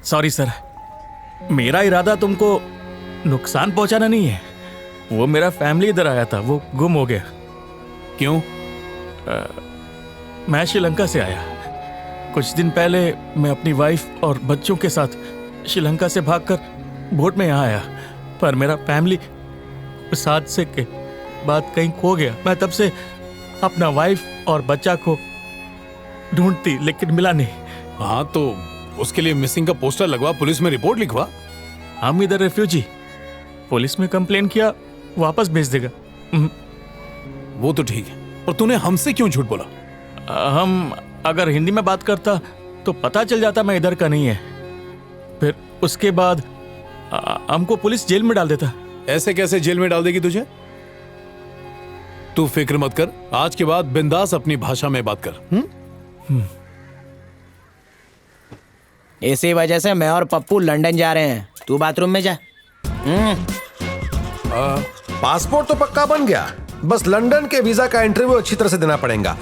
Sorry sir, मेरा इरादा तुमको नुकसान पहुंचाना नहीं है। वो मेरा फैमिली इधर आया था, वो गुम हो गया। क्यों? मैं श्रीलंका से आया। कुछ दिन पहले मैं अपनी वाइफ और बच्चों के साथ श्रीलंका से भागकर बोट में यहाँ आया, पर मेरा फैमिली उस हादसे के बाद कहीं खो गया। मैं तब से अपना वाइफ और बच्चा को ढूंढती, लेकिन मिला नहीं। हाँ, तो उसके लिए मिसिंग का पोस्टर लगवा, पुलिस में रिपोर्ट लिखवा। हम इधर रेफ्यूजी, पुलिस में कंप्लेन किया, वापस भेज देगा। वो तो ठीक है, और तूने हमसे क्यों झूठ बोला? हम अगर हिंदी में बात करता तो पता चल जाता मैं इधर का नहीं है। फिर उसके बाद हमको पुलिस जेल में डाल देता। ऐसे कैसे जेल में डाल देगी तुझे? तू फिक्र मत कर, आज के बाद बिंदास अपनी भाषा में बात कर। इसी वजह से मैं और पप्पू लंदन जा रहे हैं। तू बाथरूम में जा। पासपोर्ट तो पक्का बन गया, बस लंदन के वीजा का इंटरव्यू अच्छी तरह से देना पड़ेगा।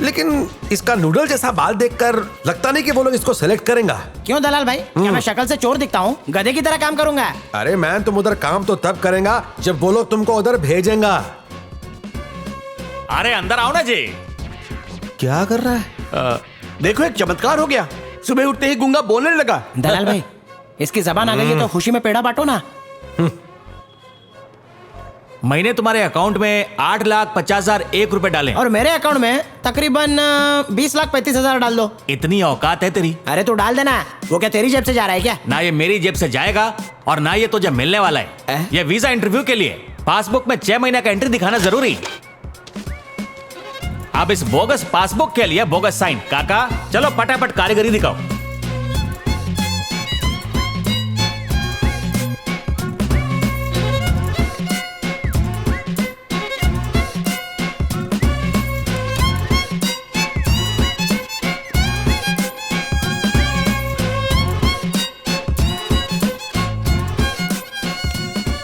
लेकिन इसका नूडल जैसा बाल देखकर लगता नहीं कि वो लोग इसको सेलेक्ट करेंगे। क्यों दलाल भाई, क्या मैं शक्ल से चोर दिखता हूँ? गधे की तरह काम करूंगा। अरे मैन, तुम उधर काम तो तब करेगा जब वो लोग तुमको उधर भेजेंगा। अरे अंदर आओ ना जी। क्या कर रहा है? देखो, एक चमत्कार हो गया। सुबह उठते ही गूंगा बोलने लगा। दलाल भाई, इसकी जबान आ गई है तो खुशी में पेड़ा बांटो ना। मैंने तुम्हारे अकाउंट में 8,50,01 रुपए डाले, और मेरे अकाउंट में तकरीबन 20,35,000 डाल दो। इतनी औकात है तेरी? अरे तो डाल देना। वो क्या तेरी जेब से जा रहा है क्या? ना ये मेरी जेब से जाएगा, और ना ये तुझे मिलने वाला है। ये वीजा इंटरव्यू के लिए पासबुक में 6 महीने का एंट्री दिखाना जरूरी। अब इस बोगस पासबुक के लिए बोगस साइन। काका चलो फटाफट कारीगरी दिखाओ।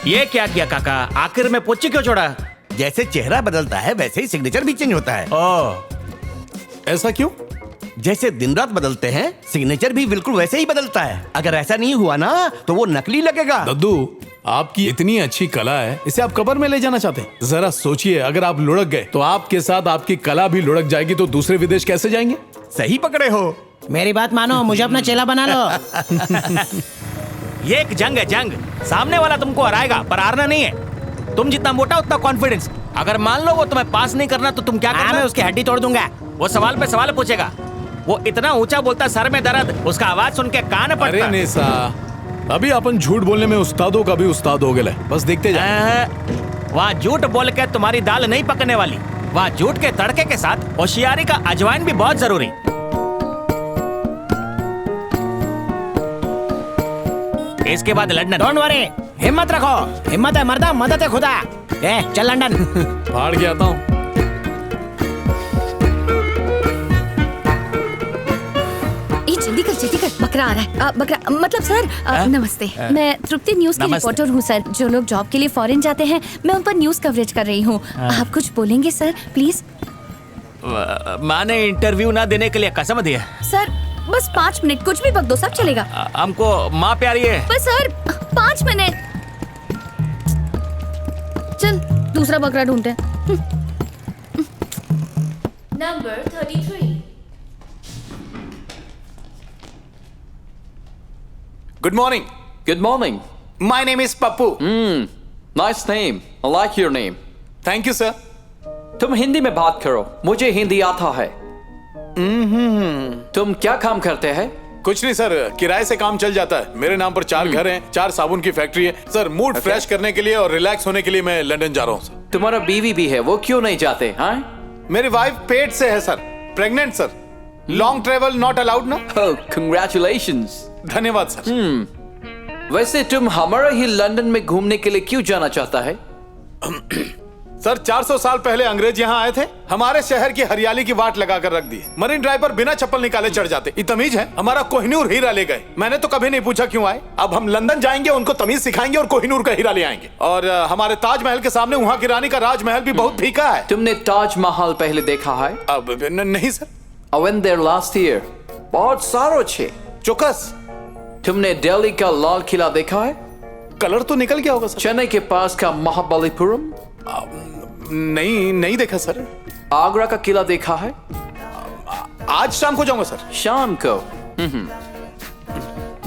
ये क्या किया काका? आखिर में पोची क्यों छोड़ा? जैसे चेहरा बदलता है वैसे ही सिग्नेचर भी चेंज होता है। ऐसा क्यों? जैसे दिन रात बदलते हैं, सिग्नेचर भी बिल्कुल वैसे ही बदलता है। अगर ऐसा नहीं हुआ ना तो वो नकली लगेगा। दद्दू, आपकी इतनी अच्छी कला है, इसे आप कब्र में ले जाना चाहते हैं? जरा सोचिए, अगर आप लुढ़क गए तो आपके साथ आपकी कला भी लुढ़क जाएगी, तो दूसरे विदेश कैसे जाएंगे? सही पकड़े हो। मेरी बात मानो, मुझे अपना चेला बना लो। ये एक जंग है, जंग। सामने वाला तुमको हराएगा, पर हारना नहीं है। तुम जितना मोटा उतना कॉन्फिडेंस। अगर मान लो वो तुम्हें पास नहीं करना तो तुम क्या करना? मैं उसकी हड्डी तोड़ दूंगा। वो सवाल पे सवाल पूछेगा। वो इतना ऊंचा बोलता, सर में दर्द, उसका आवाज सुन के कान पड़ता। अरे नेसा, अभी अपन झूठ बोलने में उस्तादों का भी उस्ताद हो गए, बस देखते जाए। वहाँ झूठ बोल के तुम्हारी दाल नहीं पकने वाली। वहाँ झूठ के तड़के के साथ होशियारी का अजवाइन भी बहुत जरूरी। इसके बाद लंदन। डोंट वरी, हिम्मत रखो। हिम्मत है मर्दा, मदद है खुदा। चल लंदन। फाड़ के आता हूँ। जल्दी कर, बकरा आ रहा है। बकरा मतलब सर, नमस्ते। मैं तृप्ति न्यूज की रिपोर्टर हूँ सर। जो लोग जॉब के लिए फॉरेन जाते हैं, मैं उन पर न्यूज कवरेज कर रही हूँ। आप कुछ बोलेंगे सर, प्लीज? माने इंटरव्यू ना देने के लिए कसम दी है सर। बस 5 मिनट, कुछ भी बक दो, सब चलेगा। हमको माँ प्यारी है। बस सर 5 मिनट। चल दूसरा बकरा ढूंढते हैं। Number 33। Good morning. Good morning. My name is Pappu. Nice name. I like your name. Thank you, sir. तुम हिंदी में बात करो, मुझे हिंदी आता है। तुम क्या काम करते हैं? कुछ नहीं सर, किराए से काम चल जाता है। मेरे नाम पर 4 घर हैं, 4 साबुन की फैक्ट्री है। सर, मूड फ्रेश करने के लिए और रिलैक्स होने के लिए मैं लंदन जा रहा हूँ सर। तुम्हारा बीवी भी है, वो क्यों नहीं जाते? हाँ? मेरी वाइफ पेट से है sir, pregnant sir. Long travel not allowed ना। Oh, congratulations. धन्यवाद सर। वैसे तुम हमारा ही लंदन में घूमने के लिए क्यों जाना चाहता है? सर, 400 साल पहले अंग्रेज यहाँ आए थे, हमारे शहर की हरियाली की वाट लगा कर रख दी। मरीन ड्राइव पर बिना चप्पल निकाले चढ़ जाते। ये तमीज है? हमारा कोहिनूर हीरा ले गए। मैंने तो कभी नहीं पूछा क्यों आए। अब हम लंदन जाएंगे, उनको तमीज सिखाएंगे और कोहिनूर का हीरा ले आएंगे। और हमारे ताजमहल के सामने वहाँ की रानी का राजमहल भी बहुत फीका है। तुमने ताजमहल पहले देखा है? अब नहीं sir. I went there last year. बहुत सारो छे। चौकस। तुमने दिल्ली का लाल किला देखा है? कलर तो निकल गया होगा सर। चेन्नई के पास का महाबलीपुरम? नहीं देखा सर। आगरा का किला देखा है? आज शाम को जाऊंगा सर। शाम को?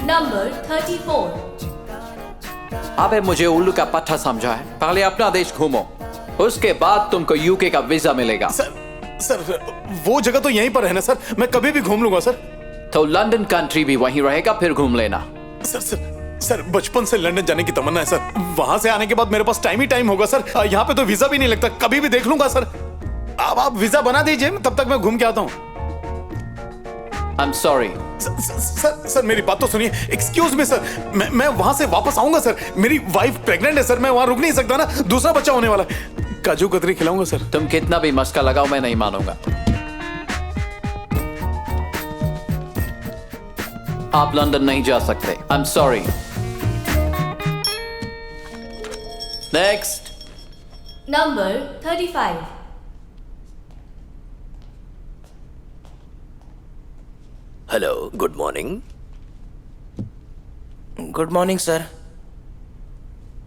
Number 34. अबे मुझे उल्लू का पट्टा समझा है। पहले अपना देश घूमो, उसके बाद तुमको यूके का वीजा मिलेगा। सर वो जगह तो यहीं पर है ना सर, मैं कभी भी घूम लूंगा सर। तो लंदन कंट्री भी वहीं रहेगा, फिर घूम लेना। सर बचपन से लंदन जाने की तमन्ना है सर। वहां से आने के बाद मेरे पास टाइम ही टाइम होगा सर। यहाँ पे तो वीजा भी नहीं लगता, कभी भी देख लूंगा सर। अब आप वीजा बना दीजिए, तब तक मैं घूम के आता हूँ। I'm sorry. सर मेरी बात तो सुनिए। एक्सक्यूज मी सर, मैं वहां से वापस आऊंगा सर। मेरी वाइफ प्रेग्नेंट है सर, मैं वहां रुक नहीं सकता ना, दूसरा बच्चा होने वाला है। काजू कतरी खिलाऊंगा सर। तुम कितना भी मस्का लगाओ, मैं नहीं मानूंगा। आप लंदन नहीं जा सकते। I'm sorry. Next. Number 35. Hello, good morning. Good morning sir.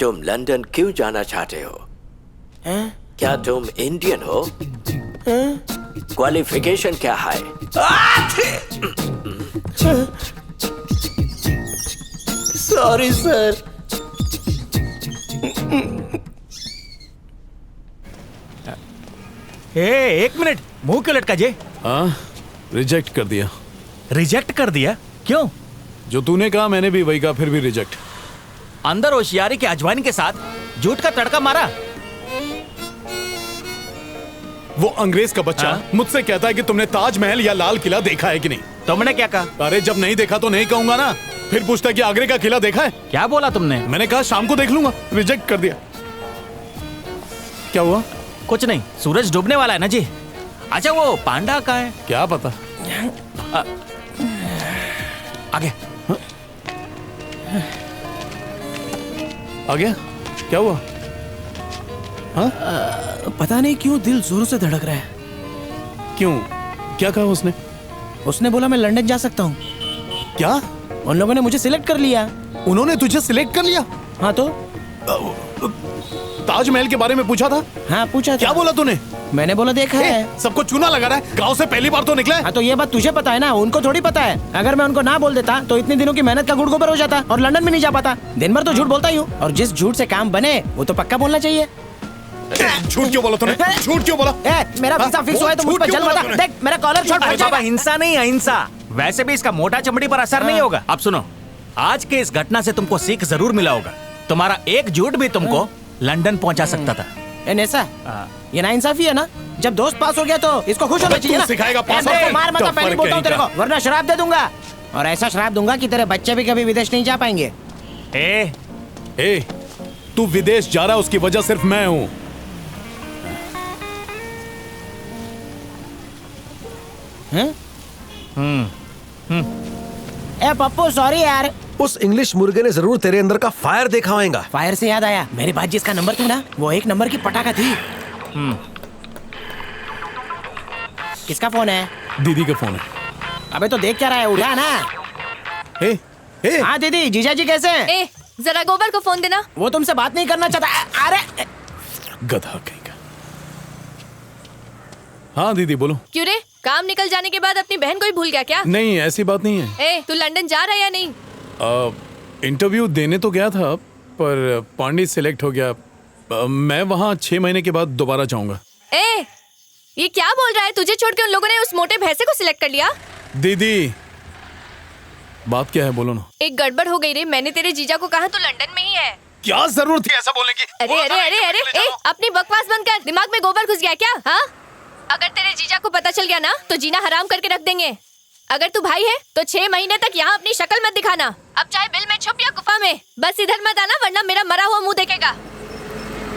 तुम लंदन क्यों जाना चाहते हो? हैं? क्या तुम इंडियन हो? क्वालिफिकेशन क्या है? Sorry sir. एक मिनट, मुंह क्यों लटका जे? हाँ, रिजेक्ट कर दिया। रिजेक्ट कर दिया? क्यों? जो तूने कहा मैंने भी वही कहा, फिर भी रिजेक्ट। अंदर होशियारी के अजवाइन के साथ झूठ का तड़का मारा। वो अंग्रेज का बच्चा मुझसे कहता है कि तुमने ताजमहल या लाल किला देखा है कि नहीं। तुमने क्या कहा? अरे जब नहीं देखा तो नहीं कहूंगा ना। फिर पूछता है कि आगरे का किला देखा है। क्या बोला तुमने? मैंने कहा शाम को देख लूंगा। रिजेक्ट कर दिया। क्या हुआ? कुछ नहीं, सूरज डूबने वाला है ना जी। अच्छा वो पांडा का है? क्या पता। आगे। आ गया? क्या हुआ? हाँ? पता नहीं क्यों दिल जोरों से धड़क रहा है। क्यों? क्या कहा उसने? उसने बोला मैं लंदन जा सकता हूँ। क्या? उन लोगों ने मुझे सिलेक्ट कर लिया। उन्होंने तुझे सिलेक्ट कर लिया? हाँ तो ताजमहल के बारे में पूछा था? हाँ पूछा था। क्या बोला तूने? मैंने बोला देखा है। सबको चूना लगा रहा है। गांव से पहली बार तो निकला है। हाँ तो ये बात तुझे पता है ना, उनको थोड़ी पता है। अगर मैं उनको ना बोल देता तो इतने दिनों की मेहनत का गुड़ गोबर हो जाता और लंदन में नहीं जा पाता। दिन भर तो झूठ बोलता ही हूँ, और जिस झूठ से काम बने वो तो पक्का बोलना चाहिए। झूठ क्यों बोला तूने? झूठ क्यों बोला? मेरा वीजा फिक्स हुआ है तो मुझ पर जल मत। देख मेरा कॉलर छोड़। अरे बाबा, हिंसा नहीं, अहिंसा। वैसे भी इसका मोटा चमड़ी पर असर नहीं होगा। अब सुनो, आज के इस घटना से तुमको सीख जरूर मिला होगा। तुम्हारा एक झूठ भी तुमको लंदन पहुंचा सकता था। ऐसा ये नाइंसाफी है ना। जब दोस्त पास हो गया तो इसको खुश होना चाहिए ना। सिखाएगा पास मार मत, पहले बोलता हूँ तेरे को, वरना शराब दे दूंगा। और ऐसा शराब दूंगा कि तेरे बच्चे भी कभी विदेश नहीं जा पाएंगे। ए, तू विदेश जा रहा है उसकी वजह सिर्फ मैं हूँ। ए पप्पू सॉरी यार। उस इंग्लिश मुर्गे ने जरूर तेरे अंदर का फायर देखा होगा। फायर से याद आया, मेरे पास जिसका नंबर था ना, वो एक नंबर की पटाखा थी। किसका फोन है? दीदी का फोन है। अबे तो देख क्या रहा है, उठा ना। हाँ दीदी, जीजा जी कैसे हैं? ए, जरा गोबर को फोन देना। वो तुमसे बात नहीं करना चाहता। अरे गधा कहीं का। हाँ दीदी बोलो। क्यों रे, काम निकल जाने के बाद अपनी बहन को ही भूल गया क्या? नहीं ऐसी बात नहीं है। ए, तू लंदन जा रहा है या नहीं? इंटरव्यू देने तो गया था, पर पांडे सिलेक्ट हो गया। मैं वहाँ 6 महीने के बाद दोबारा जाऊंगा। ए, ये क्या बोल रहा है? तुझे छोड़ के उन लोगों ने उस मोटे भैंसे को सिलेक्ट कर लिया? दीदी बात क्या है, बोलो ना। एक गड़बड़ हो गई रे। मैंने तेरे जीजा को कहा तू लंदन में ही है। क्या जरूरत थी ऐसा बोलने की? अरे अरे अरे अरे, ए, अपनी बकवास बंद कर। दिमाग में गोबर घुस गया क्या? हाँ, अगर तेरे जीजा को पता चल गया ना तो जीना हराम करके रख देंगे। अगर तू भाई है तो 6 महीने तक यहाँ अपनी शक्ल मत दिखाना। अब चाहे बिल में छुप या गुफा में, बस इधर मत आना, वरना मेरा मरा हुआ मुंह देखेगा।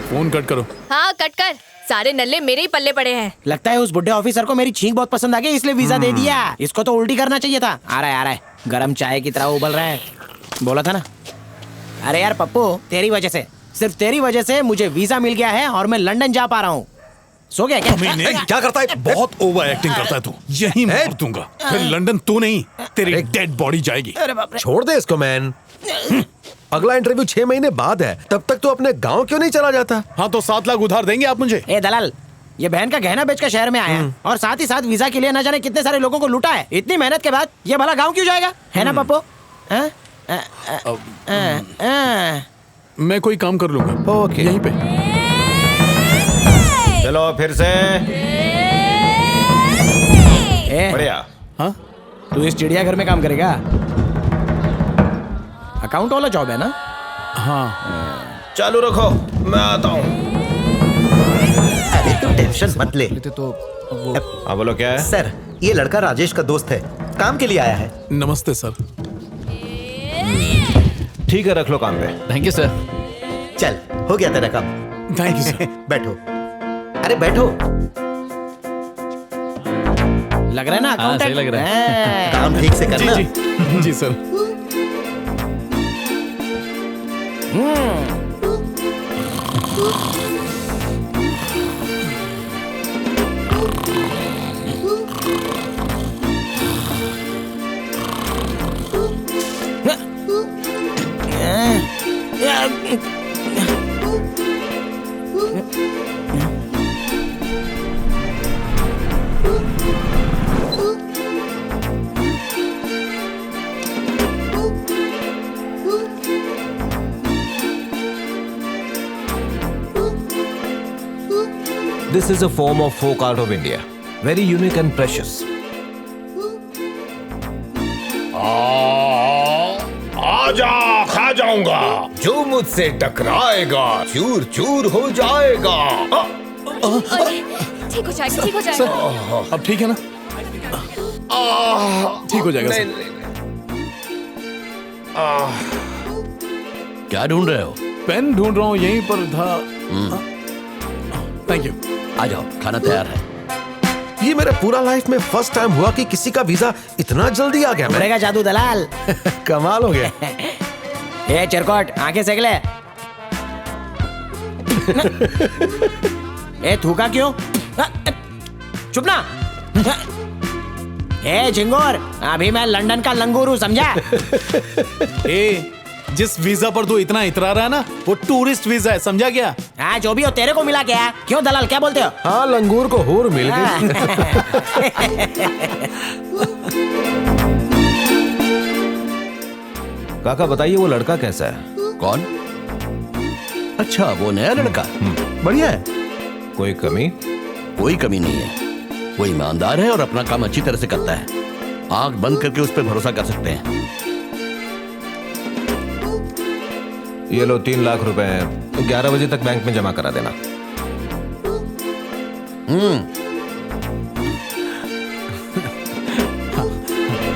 फोन कट करो। हाँ कट कर। सारे नल्ले मेरे ही पल्ले पड़े हैं। लगता है उस बुढ़े ऑफिसर को मेरी छींक बहुत पसंद आ गई, इसलिए वीजा दे दिया। इसको तो उल्टी करना चाहिए था। आ रहा है गरम चाय की तरह उबल रहा है। बोला था ना। अरे यार पप्पू, तेरी वजह से, सिर्फ तेरी वजह से मुझे वीजा मिल गया है और मैं लंदन जा पा रहा हूँ। सो गया क्या? कमीने, क्या करता है? बहुत ओवर एक्टिंग करता है तू। यही मार दूंगा, फिर लंदन तू नहीं, तेरी डेड बॉडी जाएगी। अरे बाप रे। छोड़ दे इसको मैन। अगला इंटरव्यू 6 महीने बाद है, तब तक तू अपने गांव क्यों नहीं चला जाता? हाँ तो 7 लाख उधार देंगे आप मुझे? ए दलाल, ये बहन का गहना बेच कर शहर में आया और साथ ही साथ वीजा के लिए न जाने कितने सारे लोगों को लूटा है। इतनी मेहनत के बाद ये भला गांव क्यों जाएगा? है ना पप्पो? मैं कोई काम कर लूंगा। ओके। यहीं पे। चलो फिर से। ए, बढ़िया। हाँ तू इस चिड़ियाघर में काम करेगा? अकाउंट वाला जॉब है ना? हाँ। चालू रखो, मैं आता हूँ। अरे तू टेंशन मत ले। हाँ बोलो, क्या है? सर, ये लड़का राजेश का दोस्त है, काम के लिए आया है। नमस्ते सर। ठीक है, रख लो काम पे। Thank you sir. चल, हो गया तेरा काम। Thank you sir. बैठो। अरे बैठो। लग रहा है ना अकाउंटेंट? सही लग रहा है। काम ठीक से करना। जी जी जी sir. This is a form of folk art of India, very unique and precious. आजा, खा जाऊंगा। जो मुझसे टकराएगा चूर चूर हो जाएगा। ठीक हो जाएगा, ठीक हो जाएगा। अब ठीक है ना? ठीक हो जाएगा सर। क्या ढूंढ रहे हो? पेन ढूंढ रहा हूँ, यहीं पर था। Thank you. आ जाओ, खाना तैयार है। ये मेरे पूरा लाइफ में फर्स्ट टाइम हुआ कि किसी का वीजा इतना जल्दी आ गया। उभरेगा जादू दलाल। कमाल हो गया। ए चिरकोट, आंखें सेक ले। ए थूका क्यों? चुप ना। ए झिंगोर, अभी मैं लंदन का लंगूर हूँ, समझा? ए, जिस वीजा पर तू इतना इतरा रहा है ना, वो टूरिस्ट वीजा है, समझा क्या? हाँ, जो भी हो तेरे को मिला क्या? क्यों दलाल, क्या बोलते हो? हाँ, लंगूर को हूर मिल गई। काका बताइए, वो लड़का कैसा है? कौन? अच्छा, वो नया लड़का। बढ़िया है। कोई कमी? कोई कमी नहीं है। वो ईमानदार है और अपना काम अच्छी तरह से करता है। आंख बंद करके उस पर भरोसा कर सकते हैं। ये लो 3 लाख रुपए हैं, 11 बजे तक बैंक में जमा करा देना।